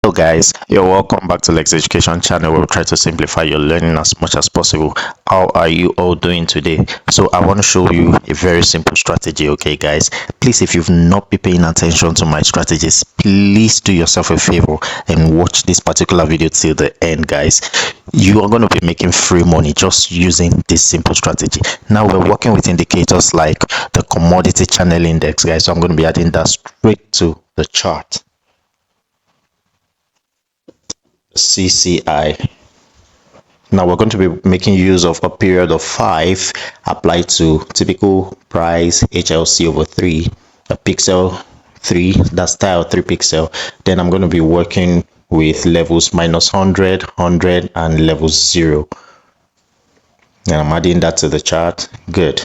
Hello guys, you're welcome back to Lexyducation channel where we try to simplify your learning as much as possible. How are you all doing today? So I want to show you a very simple strategy, okay guys? Please, if you've not been paying attention to my strategies, please do yourself a favor and watch this particular video till the end, guys. You are going to be making free money just using this simple strategy. Now we're working with indicators like the commodity channel index, guys. So I'm going to be adding that straight to the chart. CCI. Now we're going to be making use of a period of 5 applied to typical price HLC over 3, a pixel 3, that's style 3 pixel. Then I'm going to be working with levels minus 100, 100 and levels 0. And I'm adding that to the chart. Good.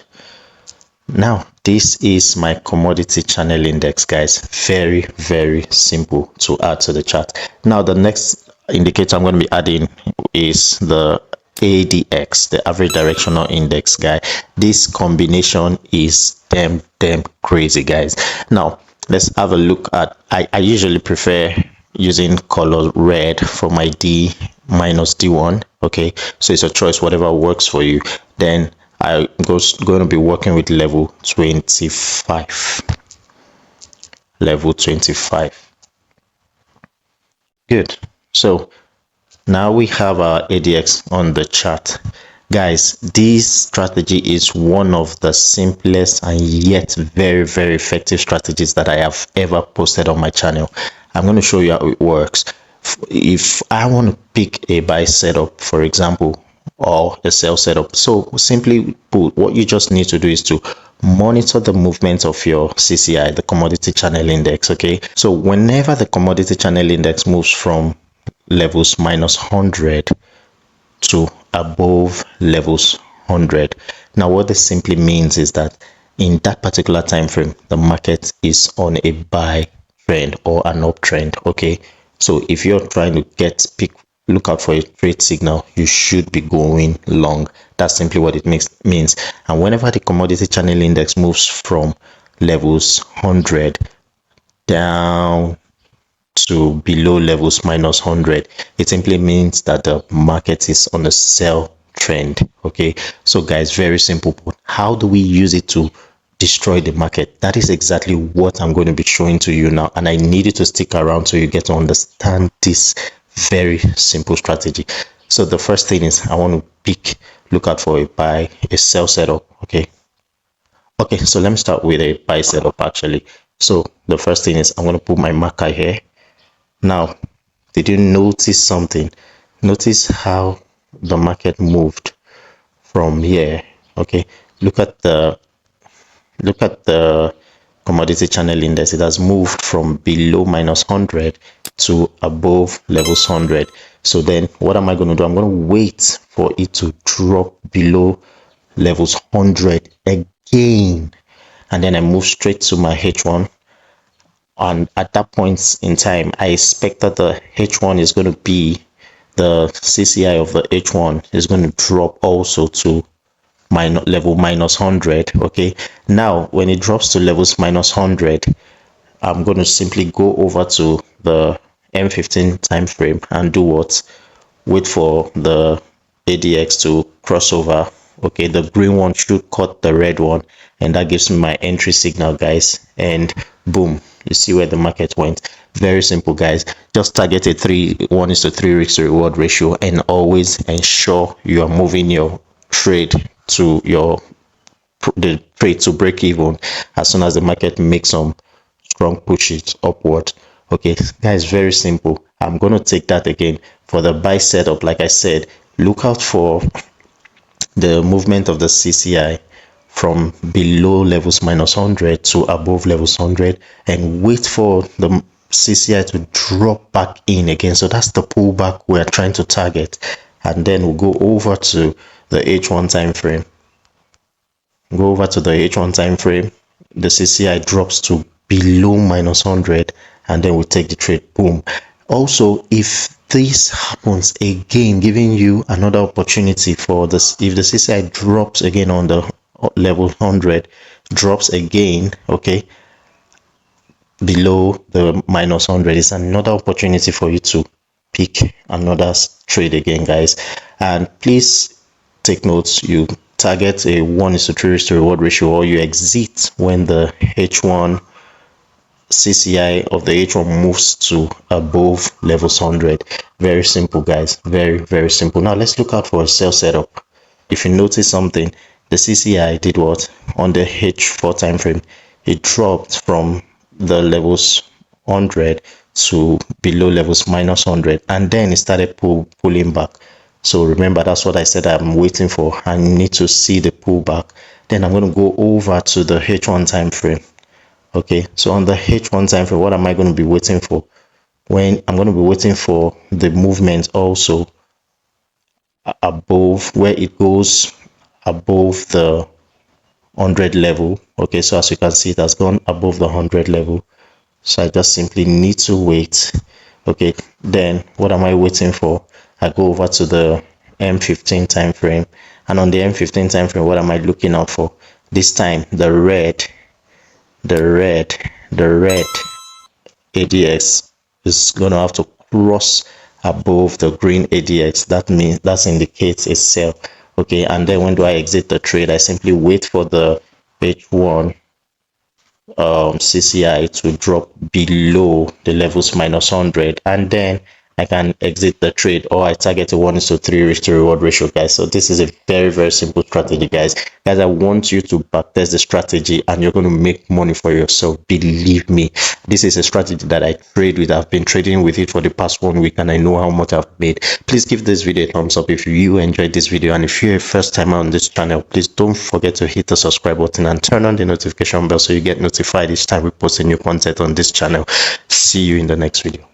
Now this is my commodity channel index, guys. Very simple to add to the chart. Now the next indicator I'm going to be adding is the ADX, the average directional index, guy. This combination is damn crazy, guys. Now let's have a look at, I usually prefer using color red for my D minus D1. Okay, so it's a choice, whatever works for you. Then I'm going to be working with level 25. Level 25. Good. So now we have our ADX on the chart. Guys, this strategy is one of the simplest and yet very effective strategies that I have ever posted on my channel. I'm going to show you how it works. If I want to pick a buy setup, for example, or a sell setup, so simply put, what you just need to do is to monitor the movement of your CCI, the commodity channel index. Okay, so whenever the commodity channel index moves from levels minus 100 to above levels 100, now what this simply means is that in that particular time frame the market is on a buy trend or an uptrend. Okay, so if you're trying to look out for a trade signal, you should be going long. That's simply what it means. And whenever the commodity channel index moves from levels 100 down to below levels minus 100, it simply means that the market is on a sell trend. Okay, so guys, very simple. How do we use it to destroy the market? That is exactly what I'm going to be showing to you now, and I need you to stick around so you get to understand this very simple strategy. So the first thing is I want to look out for a sell setup. Okay, so let me start with a buy setup actually. So the first thing is I'm going to put my marker here. Now, did you notice something? Notice how the market moved from here. Okay, look at the commodity channel index. It has moved from below minus 100 to above levels 100. So then what am I going to do? I'm going to wait for it to drop below levels 100 again, and then I move straight to my H1. And at that point in time, I expect that the H1 is going to be, the CCI of the H1 is going to drop also to level minus 100. Okay, now when it drops to levels minus 100, I'm going to simply go over to the M15 time frame and do what? Wait for the ADX to cross over. Okay, the green one should cut the red one, and that gives me my entry signal, guys. And boom, you see where the market went. Very simple, guys. Just target a 1:3 risk to reward ratio, and always ensure you are moving your trade to the trade to break even as soon as the market makes some strong pushes upward. Okay, guys, very simple. I'm going to take that again for the buy setup. Like I said, look out for the movement of the CCI from below levels minus 100 to above levels 100, and wait for the CCI to drop back in again. So that's the pullback we're trying to target. And then we'll go over to the H1 time frame. Go over to the H1 time frame. The CCI drops to below minus 100, and then we'll take the trade. Boom. Also, if this happens again, giving you another opportunity for this, if the CCI drops again on the level 100, drops again, okay, below the minus 100 is another opportunity for you to pick another trade again, guys. And please take notes, you target a 1:3 risk to reward ratio, or you exit when the H1 CCI of the H1 moves to above levels 100. Very simple, guys. Very simple. Now let's look out for a sell setup. If you notice something, the CCI did what? On the H4 time frame, it dropped from the levels 100 to below levels minus 100, and then it started pulling back. So remember, that's what I said I'm waiting for. I need to see the pullback. Then I'm going to go over to the H1 time frame. Okay, so on the H1 time frame, what am I going to be waiting for? When I'm going to be waiting for the movement also above, where it goes above the 100 level. Okay, so as you can see, it has gone above the 100 level. So I just simply need to wait. Okay, then what am I waiting for? I go over to the M15 time frame, and on the M15 time frame, what am I looking out for? This time the red ADX is gonna have to cross above the green ADX. That means that indicates a sell. Okay, and then when do I exit the trade? I simply wait for the H1 CCI to drop below the levels minus 100, and then I can exit the trade, or I target a 1:3 risk to reward ratio, guys. So this is a very simple strategy, guys. I want you to backtest the strategy, and you're going to make money for yourself. Believe me, this is a strategy that I trade with. I've been trading with it for the past 1 week, and I know how much I've made. Please give this video a thumbs up if you enjoyed this video, and if you're a first timer on this channel, please don't forget to hit the subscribe button and turn on the notification bell so you get notified each time we post a new content on this channel. See you in the next video.